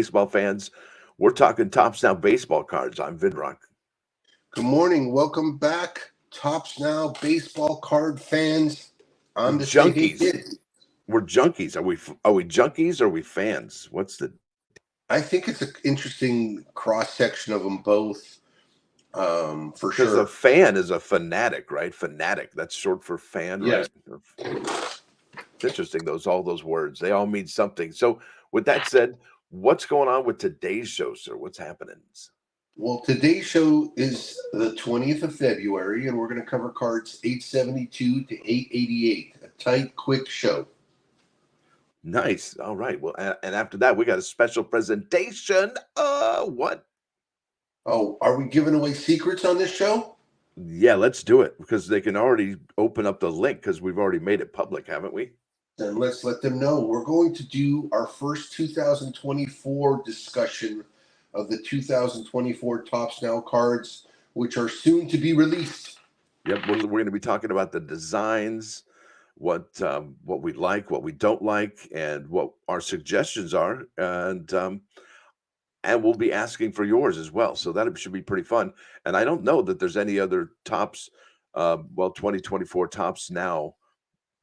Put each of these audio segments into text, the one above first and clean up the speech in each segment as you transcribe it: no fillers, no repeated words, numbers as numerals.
baseball fans. We're talking Tops Now baseball cards. I'm Vidrock. Good morning. Welcome back, Tops Now baseball card fans. I'm the Say Hey Junkies. Kid. We're junkies. Are we junkies or are we fans? What's the I think it's an interesting cross section of them both, for because a sure. fan is a fanatic, right? Fanatic. That's short for fan, Yes. right? It's interesting, all those words. They all mean something. So with that said, what's going on with today's show, sir? What's happening? Well, today's show is the 20th of February, and we're going to cover cards 872 to 888. A tight, quick show. Nice. All right. Well, and after that, we got a special presentation. What? Oh, are we giving away secrets on this show? Yeah, let's do it because they can already open up the link because we've already made it public, haven't we? Then let's let them know. We're going to do our first 2024 discussion of the 2024 Tops Now cards, which are soon to be released. Yep, we're going to be talking about the designs, what we like, what we don't like, and what our suggestions are, and we'll be asking for yours as well. So that should be pretty fun. And I don't know that there's any other Tops, 2024 Tops Now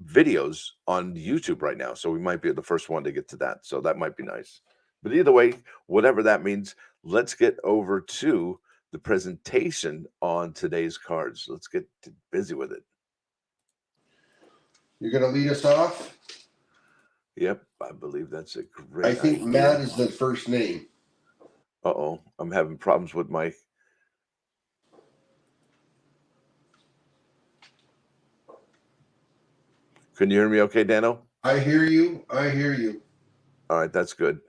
videos on YouTube right now. So we might be the first one to get to that. So that might be nice. But either way, whatever that means, let's get over to the presentation on today's cards. Let's get busy with it. You're going to lead us off? Yep, I believe that's a great I think idea. Matt is the first name. Uh-oh, I'm having problems with my... Can you hear me okay, Dano? I hear you. I hear you. All right, that's good.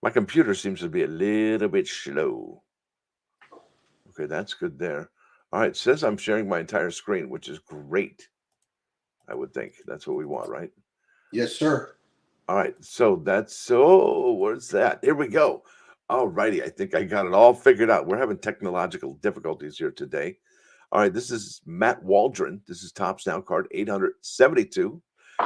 My computer seems to be a little bit slow. Okay, that's good there. All right, it says I'm sharing my entire screen, which is great. I would think that's what we want, right? Yes, sir. All right, so where's that? Here we go. All righty, I think I got it all figured out. We're having technological difficulties here today. All right, this is Matt Waldron. This is Tops Now card 872.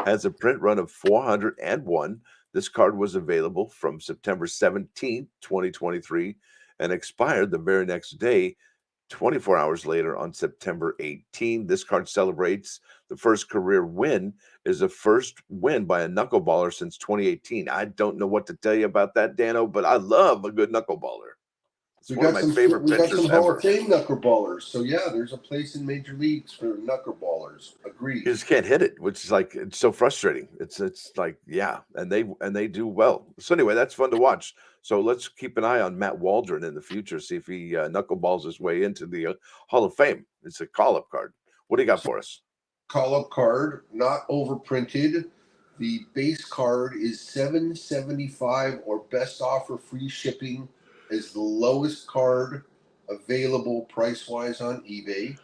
Has a print run of 401. This card was available from September 17th, 2023, and expired the very next day, 24 hours later on September 18. This card celebrates the first career win, is the first win by a knuckleballer since 2018. I don't know what to tell you about that, Dano, but I love a good knuckleballer. It's one of my favorite pitchers We got some Hall ever. of Fame knuckleballers. So, yeah, there's a place in major leagues for knuckleballers. Agreed. You just can't hit it, which is like it's so frustrating. It's like yeah, and they do well. So anyway, that's fun to watch. So let's keep an eye on Matt Waldron in the future, see if he knuckleballs his way into the Hall of Fame. It's a call-up card. What do you got for us? Call-up card, not overprinted. The base card is $7.75 or best offer free shipping is the lowest card available price-wise on eBay.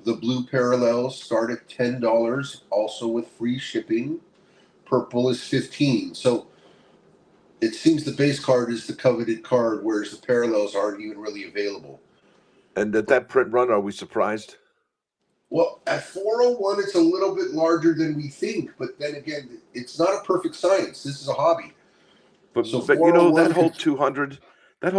The blue parallels start at $10, also with free shipping. Purple is $15. So it seems the base card is the coveted card, whereas the parallels aren't even really available. And at that print run, are we surprised? Well, at 401, it's a little bit larger than we think, but then again, it's not a perfect science. This is a hobby. But you know that whole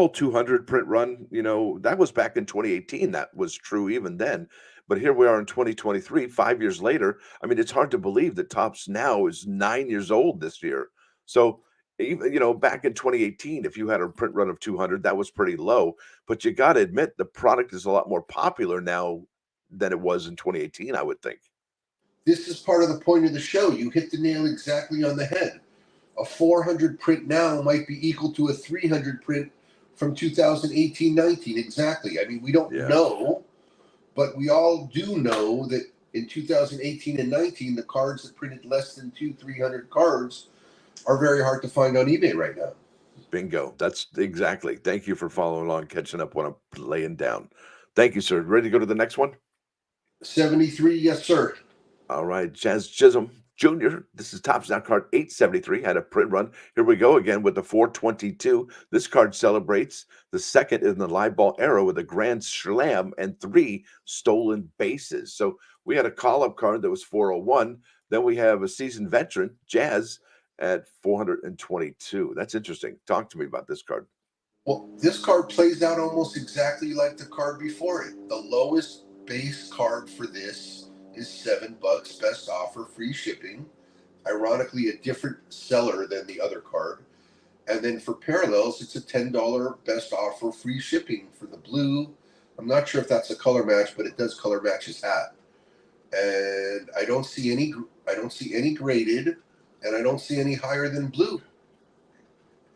200 print run, you know, that was back in 2018. That was true even then. But here we are in 2023, 5 years later. I mean, it's hard to believe that Tops Now is 9 years old this year. So even back in 2018, if you had a print run of 200, that was pretty low. But you got to admit the product is a lot more popular now than it was in 2018, I would think. This is part of the point of the show. You hit the nail exactly on the head. A 400 print now might be equal to a 300 print from 2018-19. Exactly. I mean, we don't know, but we all do know that in 2018 and 19, the cards that printed less than 300 cards are very hard to find on eBay right now. Bingo. That's exactly. Thank you for following along, catching up what I'm laying down. Thank you, sir. Ready to go to the next one? 73, yes, sir. All right, Jazz Chisholm Jr. This is Tops Now card 873. Had a print run. Here we go again with the 422. This card celebrates the second in the live ball era with a grand slam and 3 stolen bases. So we had a call-up card that was 401. Then we have a seasoned veteran, Jazz, at 422. That's interesting. Talk to me about this card. Well, this card plays out almost exactly like the card before it. The lowest base card for this is $7, best offer, free shipping. Ironically, a different seller than the other card. And then for parallels, it's a $10 best offer, free shipping for the blue. I'm not sure if that's a color match, but it does color match his hat. And I don't see any graded, and I don't see any higher than blue.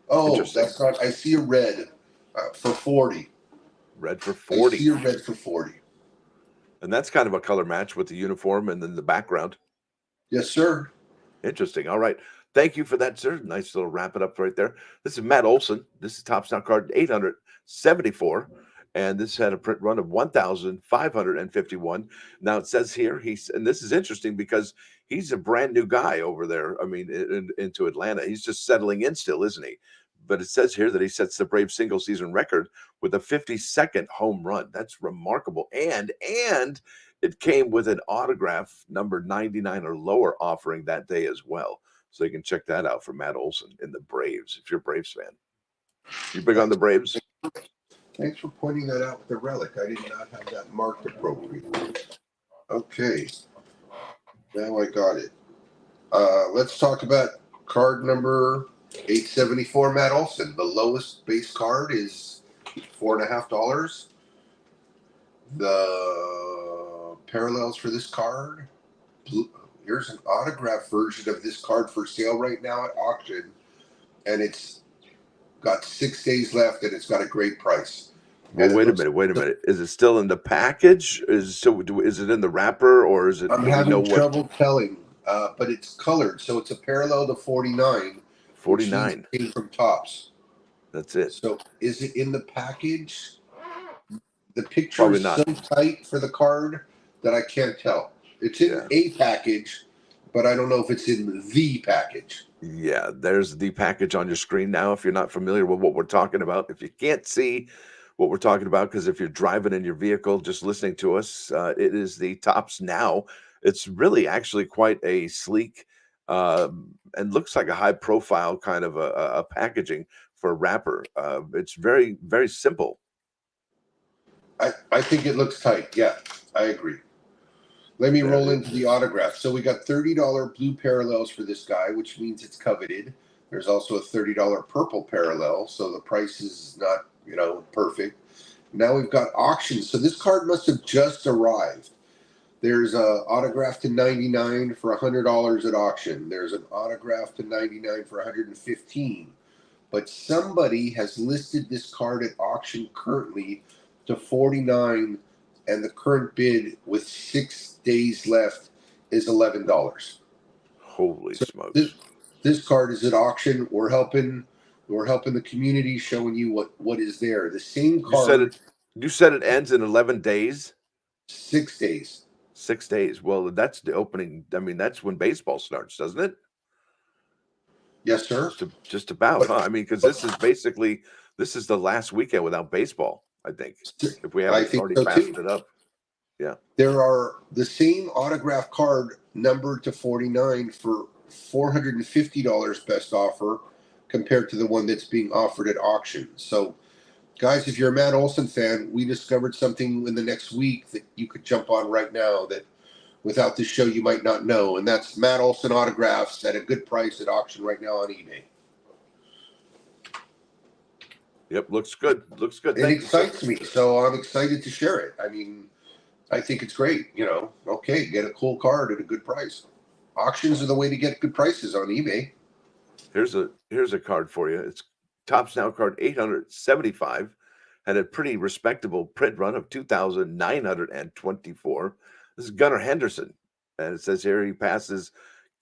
Oh, Interesting. that's not. I see a red for 40. Red for I 40. see a red for 40. And that's kind of a color match with the uniform and then the background. Yes, sir. Interesting. All right. Thank you for that, sir. Nice little wrap it up right there. This is Matt Olson. This is Top Star card 874. And this had a print run of 1,551. Now it says here, and this is interesting because he's a brand new guy over there. I mean, into Atlanta. He's just settling in still, isn't he? But it says here that he sets the Braves single season record with a 52nd home run. That's remarkable. And it came with an autograph number 99 or lower offering that day as well. So you can check that out for Matt Olson in the Braves if you're a Braves fan. You big on the Braves? Thanks for pointing that out with the relic. I did not have that marked appropriately. Okay. Now I got it. Let's talk about card number 874, Matt Olson. The lowest base card is $4.50. The parallels for this card. Here's an autograph version of this card for sale right now at auction, and it's got 6 days left, and it's got a great price. Well, wait a minute. Is it still in the package? Is it in the wrapper, or is it? I'm having trouble telling, but it's colored, so it's a parallel to 49. 49 came from Tops. That's it. So is it in the package? The picture Probably is not. so tight for the card that I can't tell. It's in a package, but I don't know if it's in the package. Yeah, there's the package on your screen now. If you're not familiar with what we're talking about, if you can't see what we're talking about, because if you're driving in your vehicle, just listening to us, it is the Tops Now. It's really actually quite a sleek and looks like a high profile kind of a packaging for a wrapper. It's very, very simple. I think it looks tight. Yeah, I agree. Let me roll into the autograph. So we got $30 blue parallels for this guy, which means it's coveted. There's also a $30 purple parallel, so the price is not, perfect. Now we've got auctions. So this card must have just arrived. There's a autograph to 99 for $100 at auction. There's an autograph to 99 for 115. But somebody has listed this card at auction currently to 49, and the current bid with 6 days left is $11. Holy smokes! This card is at auction. We're helping the community, showing you what is there. The same card. You said it ends in 11 days. 6 days. 6 days. Well, that's the opening. I mean, that's when baseball starts, doesn't it? Yes, sir. Just about, huh? I mean, because this is the last weekend without baseball. I think if we haven't already passed it up. Yeah. There are the same autograph card numbered to 49 for $450 best offer compared to the one that's being offered at auction. So, guys, if you're a Matt Olson fan, we discovered something in the next week that you could jump on right now that without this show you might not know. And that's Matt Olson autographs at a good price at auction right now on eBay. Yep, looks good. Looks good. It excites me, so I'm excited to share it. I mean, I think it's great. Okay, get a cool card at a good price. Auctions are the way to get good prices on eBay. Here's a card for you. It's Tops Now card 875. Had a pretty respectable print run of 2,924. This is Gunnar Henderson, and it says here he passes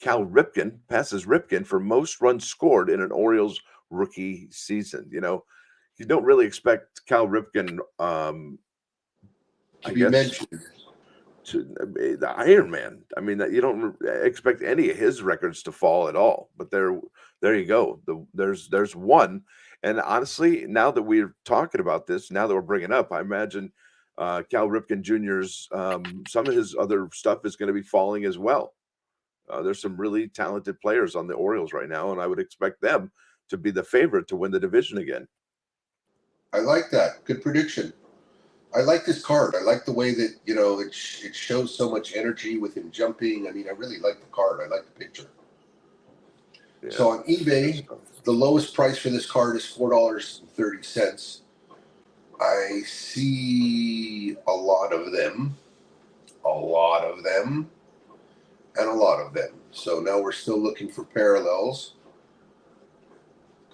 Ripken for most runs scored in an Orioles rookie season. You don't really expect Cal Ripken to be mentioned. To the Iron Man. I mean, you don't expect any of his records to fall at all. But there you go. There's one. And honestly, now that we're talking about this, now that we're bringing up, I imagine Cal Ripken Jr.'s some of his other stuff is going to be falling as well. There's some really talented players on the Orioles right now, and I would expect them to be the favorite to win the division again. I like that. Good prediction. I like this card. I like the way that it shows so much energy with him jumping. I mean, I really like the card. I like the picture. Yeah. So on eBay, the lowest price for this card is $4.30. I see a lot of them, and a lot of them. So now we're still looking for parallels.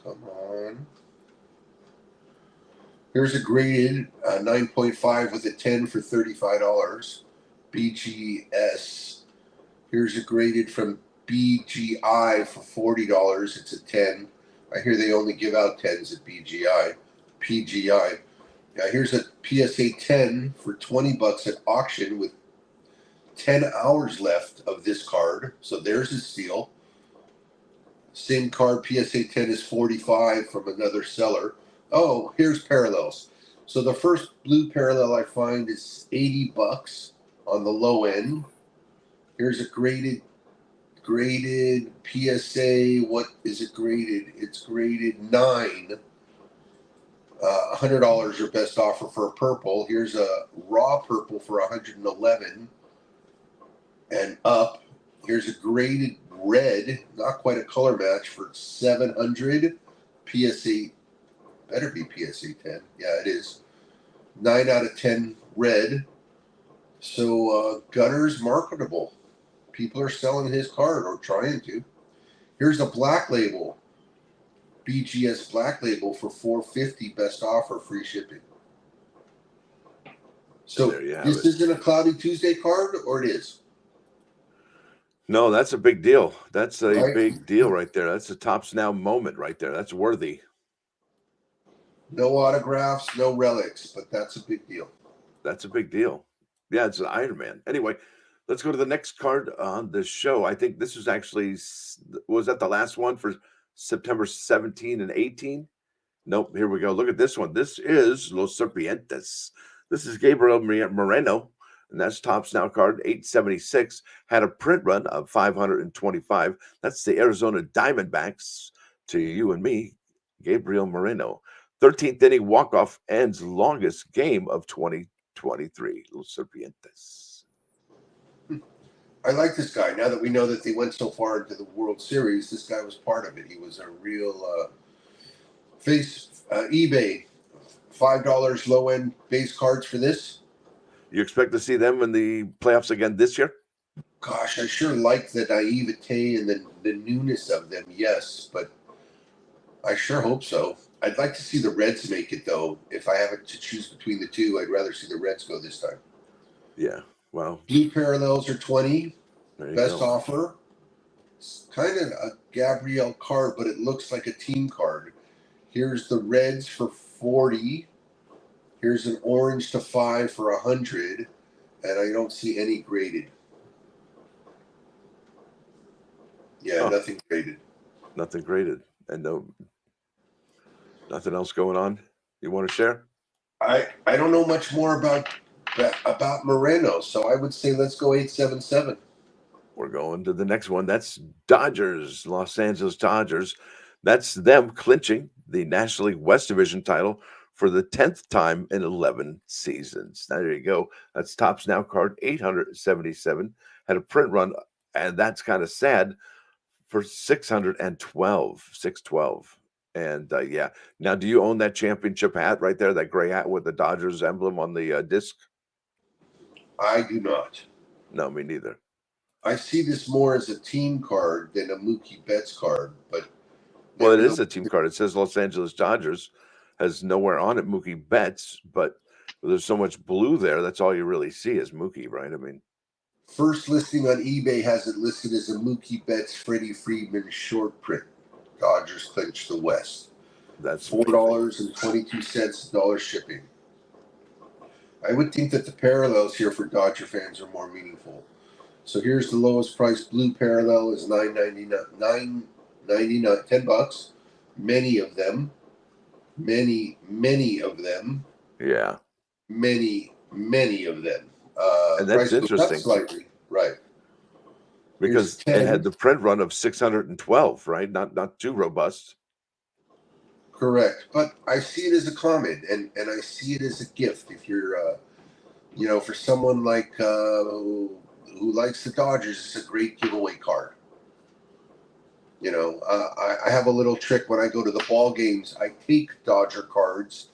Come on. Here's a graded 9.5 with a 10 for $35. BGS. Here's a graded from BGI for $40. It's a 10. I hear they only give out 10s at BGI. PGI. Here's a PSA 10 for $20 at auction with 10 hours left of this card. So there's a steal. Same card, PSA 10 is $45 from another seller. Oh, here's parallels. So the first blue parallel I find is $80 on the low end. Here's a graded PSA. What is it graded? It's graded 9. $100 your best offer for a purple. Here's a raw purple for $111 and up. Here's a graded red, not quite a color match, for $700. PSA, better be PSA 10. Yeah, it is. 9 out of 10 red. So Gunner's marketable. People are selling his card or trying to. Here's a black label. BGS black label for $450, best offer, free shipping. So this isn't a Cloudy Tuesday card, or it is? No, that's a big deal. That's a big deal right there. That's a Topps Now moment right there. That's worthy. No autographs, no relics, but that's a big deal. That's a big deal. Yeah, it's an Iron Man. Anyway, let's go to the next card on the show. I think this was actually, was that the last one for September 17 and 18? Nope, here we go. Look at this one. This is Los Serpientes. This is Gabriel Moreno, and that's Topps Now card 876. Had a print run of 525. That's the Arizona Diamondbacks to you and me, Gabriel Moreno. 13th inning walk-off ends longest game of 2023. Los Serpientes. I like this guy. Now that we know that they went so far into the World Series, this guy was part of it. He was a real eBay. $5 low end base cards for this. You expect to see them in the playoffs again this year? Gosh, I sure like the naivete and the newness of them, yes, but I sure hope so. I'd like to see the Reds make it, though. If I have to choose between the two, I'd rather see the Reds go this time. Yeah, well. Blue parallels are 20. Best offer. It's kind of a Gabrielle card, but it looks like a team card. Here's the Reds for 40. Here's an orange to 5 for 100. And I don't see any graded. Yeah, nothing graded. Nothing graded. And nothing else going on you want to share? I don't know much more about Moreno, so I would say let's go 877. We're going to the next one. That's Dodgers, Los Angeles Dodgers. That's them clinching the National League West Division title for the 10th time in 11 seasons. Now, there you go. That's Topps Now card 877. Had a print run, and that's kind of sad, for 612. And yeah. Now, do you own that championship hat right there, that gray hat with the Dodgers emblem on the disc? I do not. No, me neither. I see this more as a team card than a Mookie Betts card, but well, it is a team card. It says Los Angeles Dodgers, has nowhere on it Mookie Betts, but there's so much blue there. That's all you really see is Mookie, right? I mean, first listing on eBay has it listed as a Mookie Betts Freddie Freeman short print. Dodgers clinch the West. That's $4.22 dollar shipping. I would think that the parallels here for Dodger fans are more meaningful. So here's the lowest price blue parallel is $9.99, $10. Many of them. Yeah. Many of them. And that's interesting. Slightly, right. Here's because it had 10. the print run of 612, right? Not too robust. Correct. But I see it as a comment, and I see it as a gift. If you're, for someone like who likes the Dodgers, it's a great giveaway card. I have a little trick when I go to the ball games. I take Dodger cards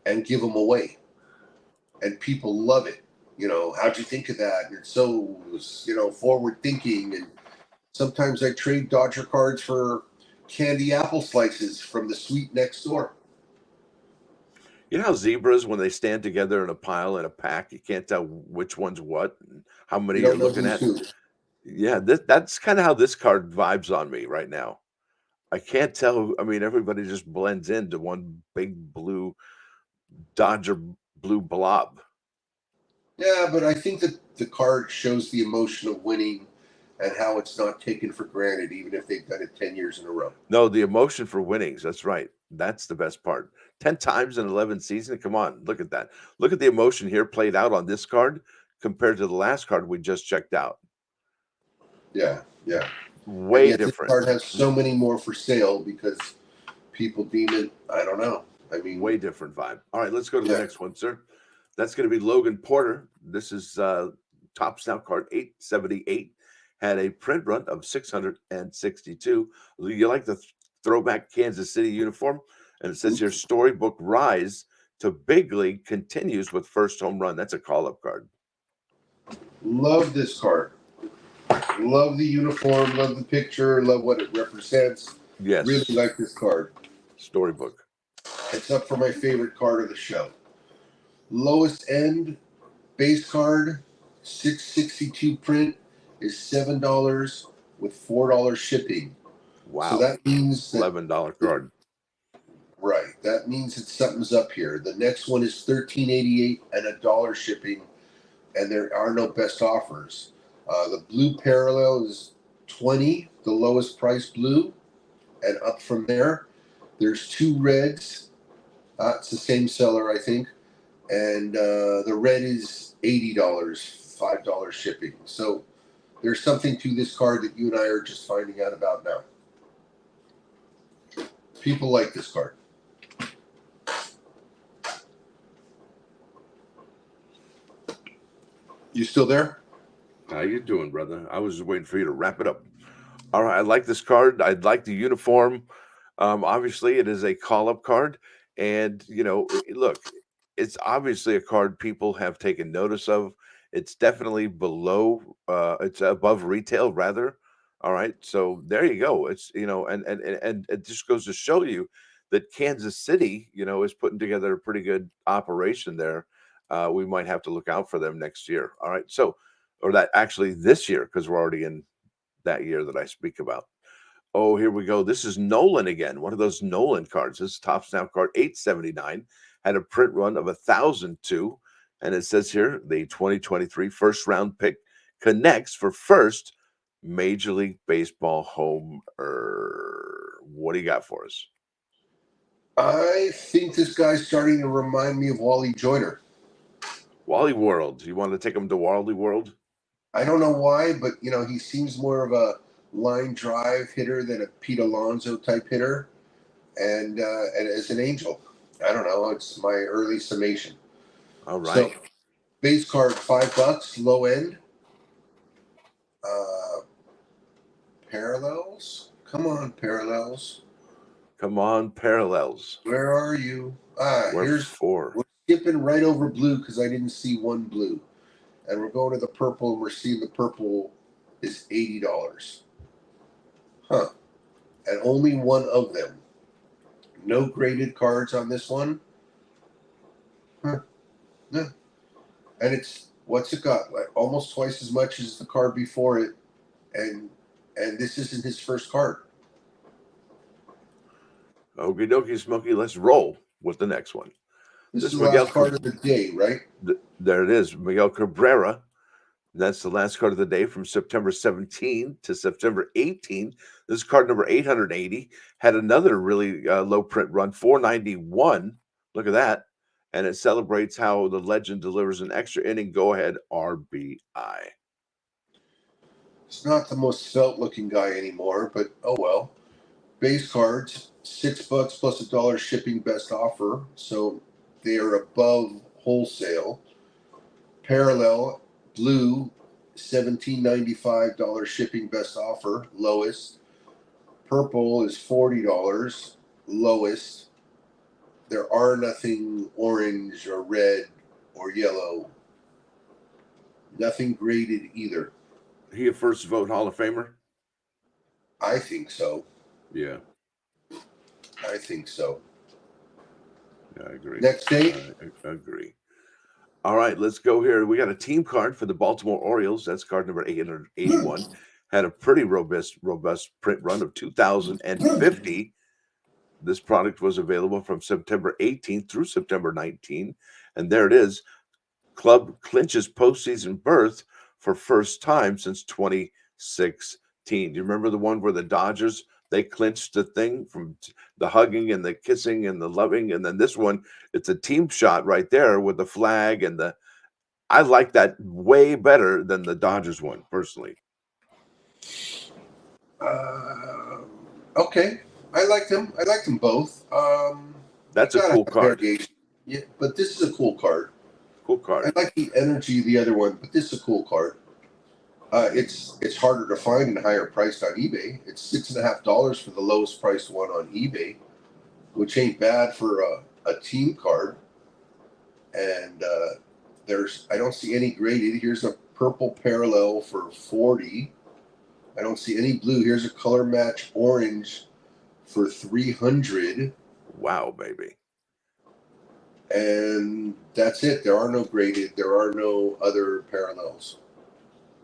and give them away, and people love it. How'd you think of that? And it's so forward thinking. And sometimes I trade Dodger cards for candy apple slices from the suite next door. You know how zebras, when they stand together in a pile in a pack, you can't tell which one's what and how many You you're don't know looking who's at? who. Yeah, that's kind of how this card vibes on me right now. I can't tell. I mean, everybody just blends into one big blue Dodger blue blob. Yeah, but I think that the card shows the emotion of winning and how it's not taken for granted, even if they've done it 10 years in a row. No, the emotion for winnings. That's right. That's the best part. 10 times in 11 season. Come on, look at that. Look at the emotion here played out on this card compared to the last card we just checked out. Yeah, yeah. And Way yet this different. card has so many more for sale because people deem it, I don't know. I mean, Way different vibe. All right, let's go to the yeah. next one, sir. That's going to be Logan Porter. This is top snout card 878. Had a print run of 662. You like the throwback Kansas City uniform? And it says here storybook rise to big league continues with first home run. That's a call up card. Love this card. Love the uniform, love the picture, love what it represents. Yes. Really like this card. Storybook. It's up for my favorite card of the show. Lowest end base card, 662 print is $7 with $4 shipping. Wow. So that means that $11 card. right. That means that something's up here. The next one is $13.88 and $1 shipping, and there are no best offers. The blue parallel is 20, the lowest price blue, and up from there, there's two reds. It's the same seller, I think, and the red is $80, $5 shipping. So there's something to this card that you and I are just finding out about now. People like this card. You still there? How you doing, brother? I was just waiting for you to wrap it up. All right, I like this card. I like the uniform. Obviously, it is a call-up card, and look, it's obviously a card people have taken notice of. It's definitely it's above retail, rather. All right, so there you go. It's and it just goes to show you that Kansas City, is putting together a pretty good operation there. We might have to look out for them next year. All right, so or that actually this year because we're already in that year that I speak about. Oh, here we go. This is Nolan again. One of those Nolan cards. This is top snout card 879. Had a print run of 1,002. And it says here the 2023 first round pick connects for first Major League Baseball home. What do you got for us? I think this guy's starting to remind me of Wally Joyner. Wally World. You want to take him to Wally World? I don't know why, but he seems more of a line drive hitter than a Pete Alonso type hitter, and as an Angel, I don't know. It's my early summation. All right. So, base card $5, low end. Parallels. Come on, parallels. Come on, parallels. Where are you? We're 4. We're skipping right over blue because I didn't see one blue. And we're going to the purple, and we're seeing the purple is $80. Huh. And only one of them. No graded cards on this one. Huh. No. And it's, what's it got? Like almost twice as much as the card before it. And this isn't his first card. Okie dokie, Smokey. Let's roll with the next one. This is the last card of the day, right? There it is. Miguel Cabrera. That's the last card of the day from September 17 to September 18. This is card number 880. Had another really low print run, 491. Look at that. And it celebrates how the legend delivers an extra inning go ahead RBI. It's not the most svelte looking guy anymore, but oh well. Base cards, $6 plus $1 shipping best offer. So they are above wholesale. Parallel blue, $17.95 shipping best offer, lowest. Purple is $40, lowest. There are nothing orange or red or yellow. Nothing graded either. He a first vote Hall of Famer? I think so. Yeah, I think so. I agree. Next date. I agree. All right, let's go here. We got a team card for the Baltimore Orioles. That's card number 881. Had a pretty robust print run of 2,050. This product was available from September 18th through September 19th. And there it is. Club clinches postseason berth for first time since 2016. Do you remember the one where the Dodgers, they clinched the thing from the hugging and the kissing and the loving? And then this one, it's a team shot right there with the flag and the. I like that way better than the Dodgers one, personally. Okay, I liked them. I liked them both. That's a cool card. Variation. Yeah, but this is a cool card. Cool card. I like the energy of the other one, but this is a cool card. It's harder to find and higher priced on eBay. It's $6.50 for the lowest priced one on eBay, which ain't bad for a team card. And I don't see any graded. Here's a purple parallel for 40. I don't see any blue. Here's a color match orange for 300. Wow, baby. And that's it. There are no graded. There are no other parallels.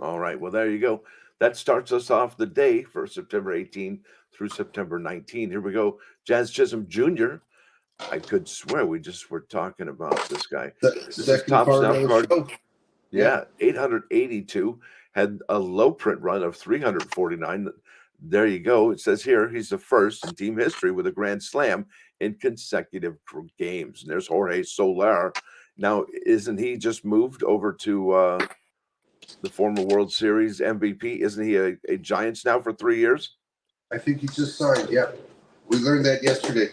All right. Well, there you go. That starts us off the day for September 18 through September 19. Here we go. Jazz Chisholm Jr. I could swear we just were talking about this guy. This is Topps Now card. Yeah, 882. Had a low print run of 349. There you go. It says here he's the first in team history with a grand slam in consecutive games. And there's Jorge Soler. Now, isn't he just moved over to the former World Series MVP? Isn't he a Giants now for 3 years? I think he just signed. Yeah, we learned that yesterday.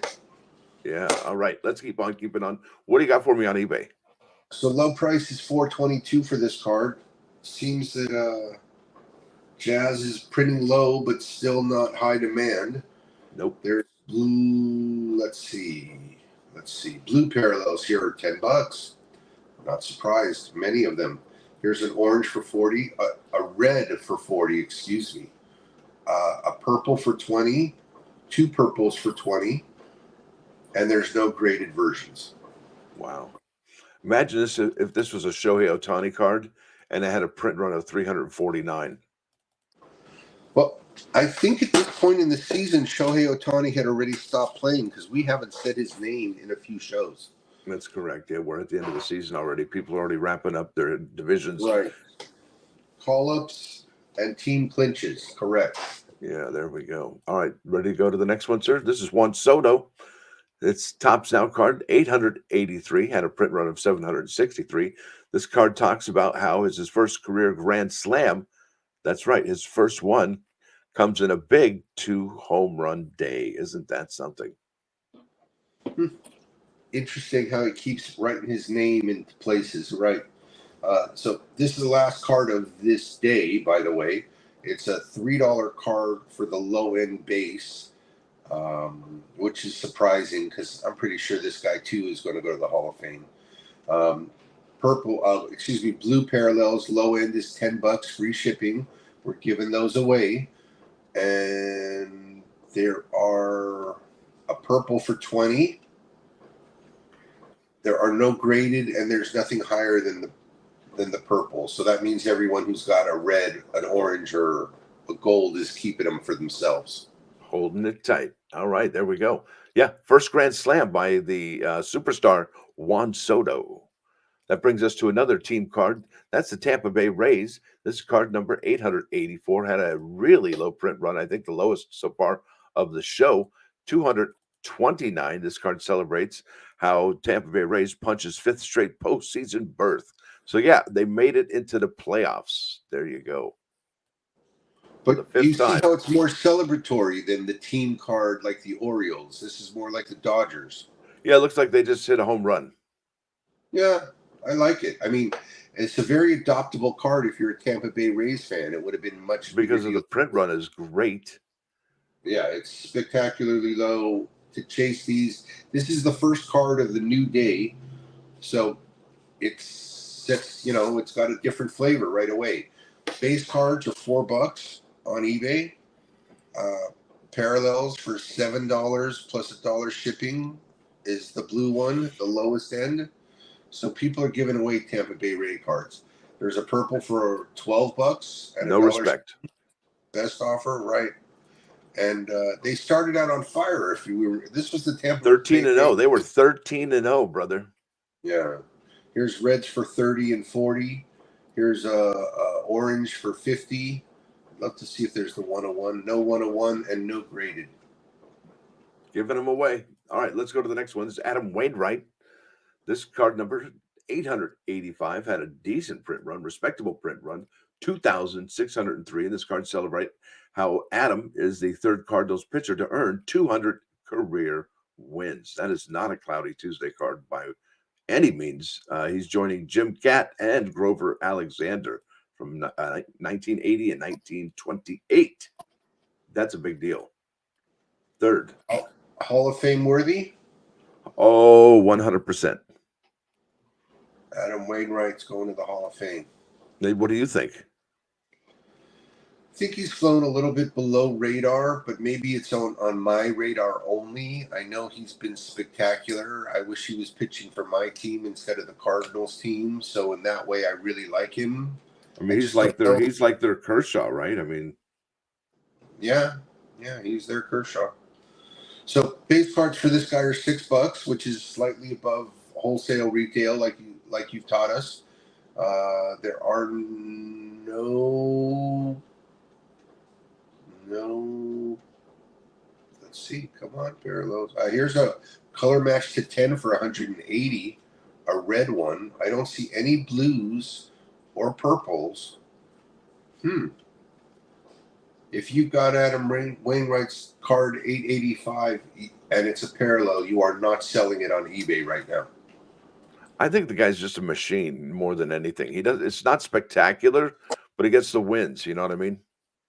Yeah. All right. Let's keep on keeping on. What do you got for me on eBay? So low price is $422 for this card. Seems that Jazz is printing low, but still not high demand. Nope. There's blue. Let's see. Blue parallels here are $10. Not surprised. Many of them. Here's an orange for 40, a red for 40. Excuse me. A purple for 20, two purples for 20, and there's no graded versions. Wow. Imagine this if this was a Shohei Ohtani card and it had a print run of 349. Well, I think at this point in the season, Shohei Ohtani had already stopped playing because we haven't said his name in a few shows. That's correct. Yeah, we're at the end of the season already. People are already wrapping up their divisions. Right. Call-ups and team clinches. Correct. Yeah, there we go. All right, ready to go to the next one, sir? This is Juan Soto. It's Topps Now card, 883, had a print run of 763. This card talks about how it's his first career grand slam. That's right, his first one comes in a big 2-home run day. Isn't that something? Interesting how he keeps writing his name into places, right? So this is the last card of this day, by the way. It's a $3 card for the low-end base, which is surprising because I'm pretty sure this guy, too, is going to go to the Hall of Fame. Blue parallels, low end is $10, free shipping. We're giving those away. And there are a purple for 20. There are no graded, and there's nothing higher than the purple. So that means everyone who's got a red, an orange, or a gold is keeping them for themselves. Holding it tight. All right, there we go. Yeah, first grand slam by the superstar Juan Soto. That brings us to another team card. That's the Tampa Bay Rays. This is card number 884. Had a really low print run. I think the lowest so far of the show. 229. This card celebrates how Tampa Bay Rays punches fifth straight postseason berth. So, yeah, they made it into the playoffs. There you go. for the But you fifth see time. how it's more celebratory than the team card like the Orioles. This is more like the Dodgers. Yeah, it looks like they just hit a home run. Yeah, I like it. I mean, it's a very adoptable card if you're a Tampa Bay Rays fan. It would have been much bigger Because of the deal. print run is great. Yeah, it's spectacularly low to chase these. This is the first card of the new day, so it's got a different flavor right away. Base cards are $4 on eBay. Parallels for $7 plus $1 shipping is the blue one, the lowest end. So people are giving away Tampa Bay Ray cards. There's a purple for $12 and No a dollar respect. best offer, right? And they started out on fire. If you were, this was the Tampa 13 Bay and Ray. 0. They were 13 and 0, brother. Yeah. Here's reds for 30 and 40. Here's orange for 50. Love to see if there's the 101. No 101 and no graded. Giving them away. All right, let's go to the next one. This is Adam Wainwright. This card number 885 had a decent print run, respectable print run, 2,603. And this card celebrate how Adam is the third Cardinals pitcher to earn 200 career wins. That is not a cloudy Tuesday card by any means. He's joining Jim Gatt and Grover Alexander from 1980 and 1928. That's a big deal. Third. Hall of Fame worthy? Oh, 100%. Adam Wainwright's going to the Hall of Fame. What do you think? I think he's flown a little bit below radar, but maybe it's on my radar only. I know he's been spectacular. I wish he was pitching for my team instead of the Cardinals team. So in that way, I really like him. I mean, he's like their Kershaw, right? I mean, yeah, he's their Kershaw. So base cards for this guy are $6, which is slightly above wholesale retail, like you've taught us. There are no. Let's see. Come on, parallels. Here's a color match to 10 for 180. A red one. I don't see any blues or purples. If you've got Adam Wainwright's card 885 and it's a parallel, you are not selling it on eBay right now. I think the guy's just a machine more than anything. It's not spectacular, but he gets the wins. You know what I mean?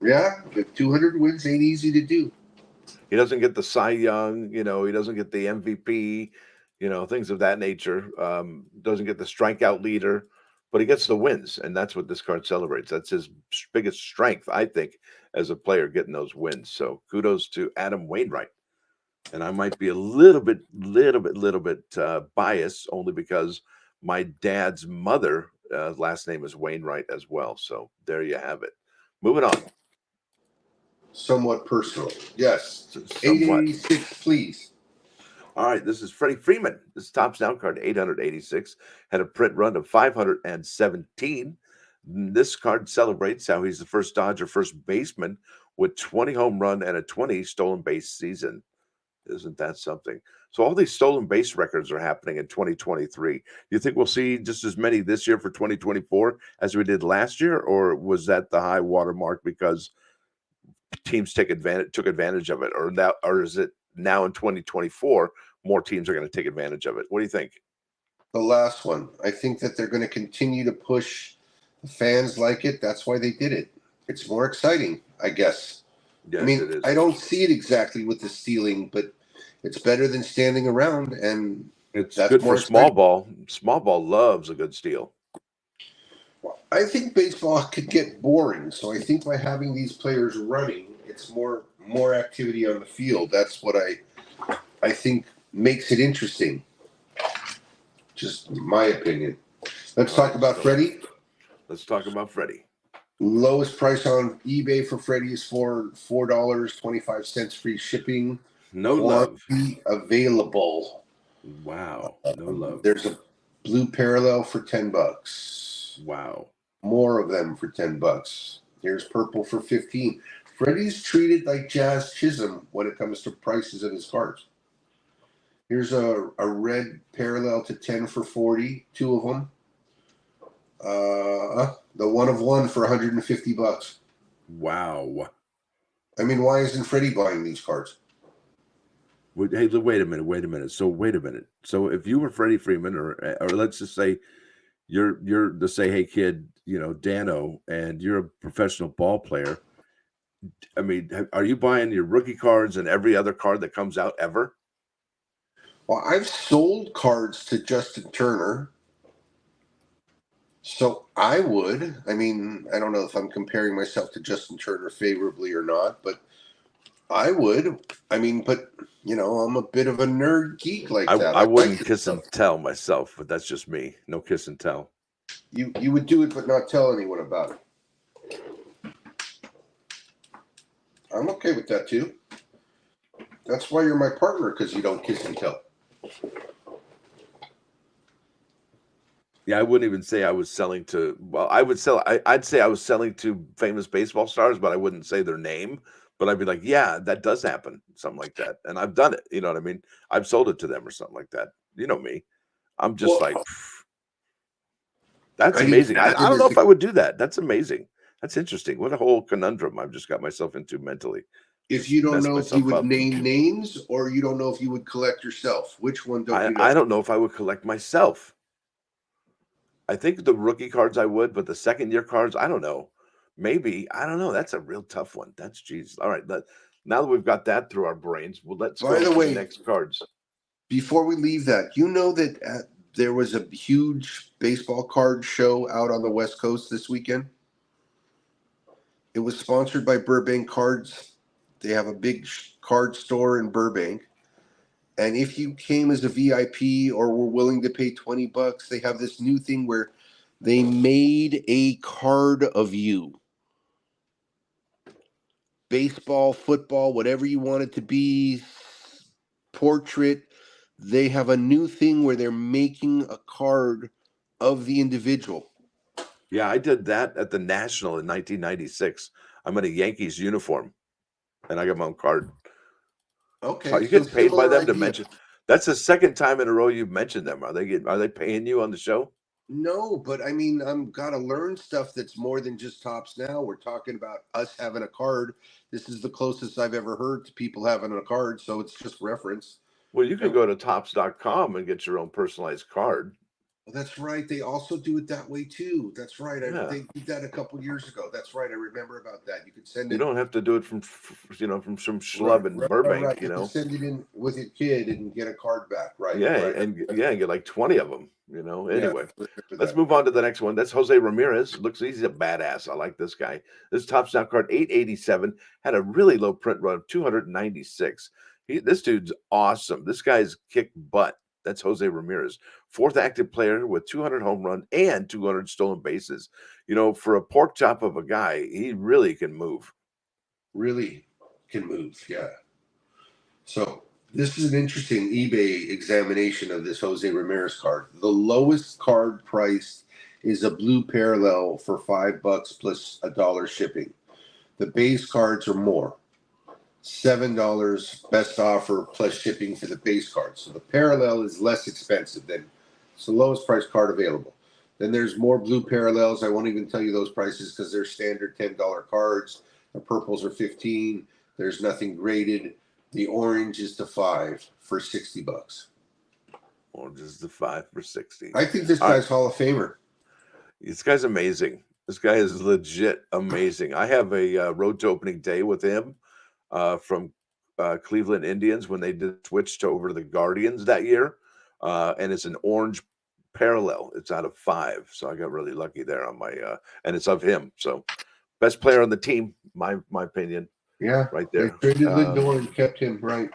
Yeah, the 200 wins ain't easy to do. He doesn't get the Cy Young, he doesn't get the MVP, things of that nature. Doesn't get the strikeout leader, but he gets the wins, and that's what this card celebrates. That's his biggest strength, I think, as a player, getting those wins. So kudos to Adam Wainwright. And I might be a little bit biased, only because my dad's mother last name is Wainwright as well. So there you have it. Moving on. Somewhat personal. Yes. Somewhat. 886, please. All right, this is Freddie Freeman. This Topps Now card, 886, had a print run of 517. This card celebrates how he's the first Dodger first baseman with 20 home run and a 20 stolen base season. Isn't that something? So all these stolen base records are happening in 2023. Do you think we'll see just as many this year for 2024 as we did last year, or was that the high watermark because teams took advantage of it, or is it now in 2024 more teams are going to take advantage of it? What do you think? The last one. I think that they're going to continue to push. The fans like it. That's why they did it. It's more exciting, I guess. Yes, I mean, it is. I don't see it exactly with the stealing, but it's better than standing around, and it's good for small ball. Small ball loves a good steal. I think baseball could get boring, so I think by having these players running, it's more activity on the field. That's what I think makes it interesting. Just my opinion. Let's talk about Freddie. Let's talk about Freddie. Lowest price on eBay for Freddie is $4.25 free shipping. No love. Available. Wow. No love. There's a blue parallel for $10. Wow. More of them for $10. Here's purple for $15. Freddie's treated like Jazz Chisholm when it comes to prices of his cards. Here's a red parallel to 10 for $40. Two of them. The one of one for $150. Wow. I mean, why isn't Freddie buying these cards? Hey, wait a minute. Wait a minute. So wait a minute. So if you were Freddie Freeman, or let's just say you're to say, hey kid, Dano, and you're a professional ball player. I mean, are you buying your rookie cards and every other card that comes out ever? Well, I've sold cards to Justin Turner. So I would. I mean, I don't know if I'm comparing myself to Justin Turner favorably or not, but I would. I mean, but I'm a bit of a nerd geek like that. I I like wouldn't this kiss stuff. and tell myself, but that's just me. No kiss and tell. You would do it, but not tell anyone about it. I'm okay with that too. That's why you're my partner, because you don't kiss and tell. Yeah, I wouldn't even say I was selling to. Well, I would sell. I'd say I was selling to famous baseball stars, but I wouldn't say their name. But I'd be like, yeah, that does happen, something like that, and I've done it. You know what I mean? I've sold it to them or something like that. You know me. I'm just Well, like, that's I mean, amazing. I don't know if I would do that. That's amazing. That's interesting. What a whole conundrum I've just got myself into mentally. if Just you don't messed know if you myself would up. name names or you don't know if you would collect yourself, which one don't you know? I don't know if I would collect myself. I think the rookie cards I would, but the second year cards, I don't know. Maybe. I don't know. That's a real tough one. That's jeez. All right. Now that we've got that through our brains, well, let's By go the to the way, next cards. before we leave that, you know that there was a huge baseball card show out on the West Coast this weekend? It was sponsored by Burbank Cards. They have a big card store in Burbank. And if you came as a VIP or were willing to pay $20, they have this new thing where they made a card of you. Baseball, football, whatever you want it to be, portrait. They have a new thing where they're making a card of the individual. Yeah, I did that at the National in 1996. I'm in a Yankees uniform, and I got my own card. So Okay, you so get paid by similar them to idea. mention. That's the second time in a row you've mentioned them. Are they paying you on the show? No, but I mean, I'm gotta learn stuff that's more than just Tops Now. We're talking about us having a card. This is the closest I've ever heard to people having a card, so it's just reference. Well, you can And go to tops.com and get your own personalized card. well, that's right. They also do it that way too. That's right. Yeah. They did that a couple years ago. That's right. I remember about that. You could send You it. don't have to do it from some Right, schlub in right, right, Burbank, right. You could send it in with your kid and get a card back. Right, Yeah, right. and get like 20 of them, Yeah, Anyway, I remember let's that. move on to the next one. That's Jose Ramirez. Looks he's a badass. I like this guy. This top snap card 887 had a really low print run of 296. This dude's awesome. This guy's kicked butt. That's Jose Ramirez, fourth active player with 200 home run and 200 stolen bases. For a pork chop of a guy, he really can move. Really can move. Yeah. So this is an interesting eBay examination of this Jose Ramirez card. The lowest card price is a blue parallel for $5 plus $1 shipping. The base cards are more. $7 best offer plus shipping for the base card. So the parallel is less expensive than it's the lowest price card available. Then there's more blue parallels. I won't even tell you those prices because they're standard $10 cards. The purples are 15. There's nothing graded. The orange is the 5 for $60. Orange is the 5 for 60. I think this All right. guy's Hall of Famer. This guy's amazing. This guy is legit amazing. I have a road to opening day with him from Cleveland Indians when they did switch to over to the Guardians that year. And it's an orange parallel. It's out of 5. So I got really lucky there on my and it's of him. So best player on the team, my opinion. Yeah, Right they there. traded Lindor and kept him right.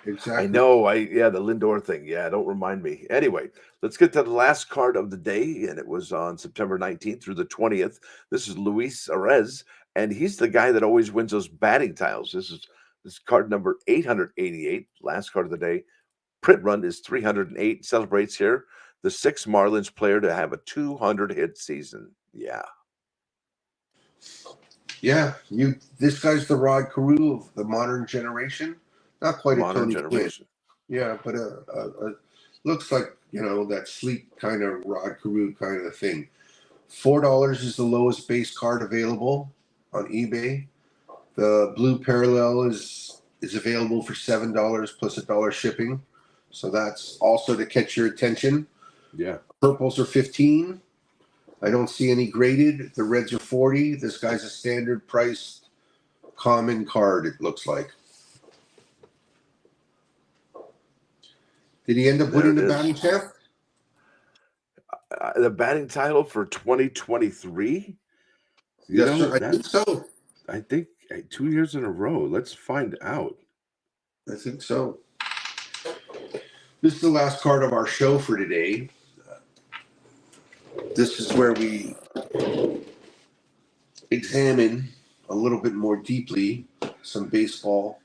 Exactly. I know. The Lindor thing. Yeah, don't remind me. Anyway, let's get to the last card of the day, and it was on September 19th through the 20th. This is Luis Arez, and he's the guy that always wins those batting tiles. This card number 888, last card of the day. Print run is 308. Celebrates here the sixth Marlins player to have a 200 hit season. Yeah. Yeah, this guy's the Rod Carew of the modern generation. Not quite a Modern Tony Gwynn. generation. Yeah, but looks like that sleek kind of Rod Carew kind of thing. $4 is the lowest base card available. on eBay. The blue parallel is available for $7 plus $1 shipping. So that's also to catch your attention. Yeah. Purples are 15. I don't see any graded. The reds are 40. This guy's a standard priced common card, it looks like. Did he end up There winning it the is. batting champ? The batting title for 2023? Yes, sir. I think so. I think 2 years in a row. Let's find out. I think so. This is the last card of our show for today. This is where we examine a little bit more deeply some baseball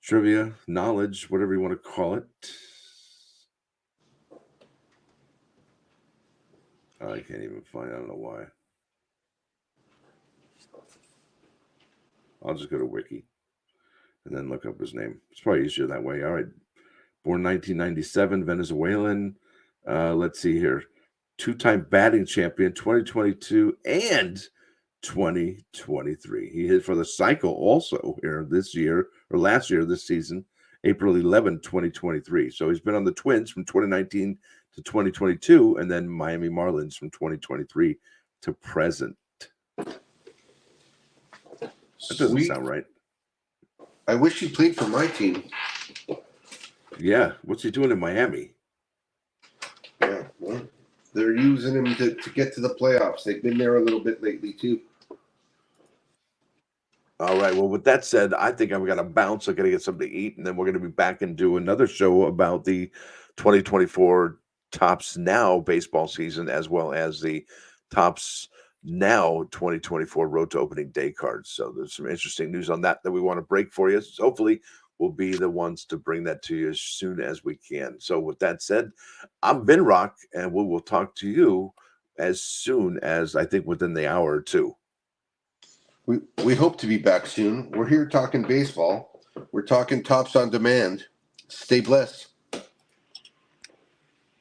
Trivia, knowledge, whatever you want to call it. I can't even find. I don't know why. I'll just go to Wiki and then look up his name. It's probably easier that way. All right. Born 1997, Venezuelan. Let's see here. Two-time batting champion, 2022 and 2023. He hit for the cycle also here this year, or last year, this season, April 11, 2023. So he's been on the Twins from 2019 to 2022, and then Miami Marlins from 2023 to present. That doesn't sound right. I wish he played for my team. Yeah. What's he doing in Miami? Yeah, well, they're using him to get to the playoffs. They've been there a little bit lately, too. All right. Well, with that said, I think I've got to bounce. I got to get something to eat, and then we're going to be back and do another show about the 2024 Topps Now baseball season, as well as the Topps Now 2024 Road to Opening Day cards. So there's some interesting news on that we want to break for you. So hopefully, we'll be the ones to bring that to you as soon as we can. So with that said, I'm Vin Rock, and we will talk to you as soon as, I think, within the hour or two. We hope to be back soon. We're here talking baseball. We're talking Topps on Demand. Stay blessed.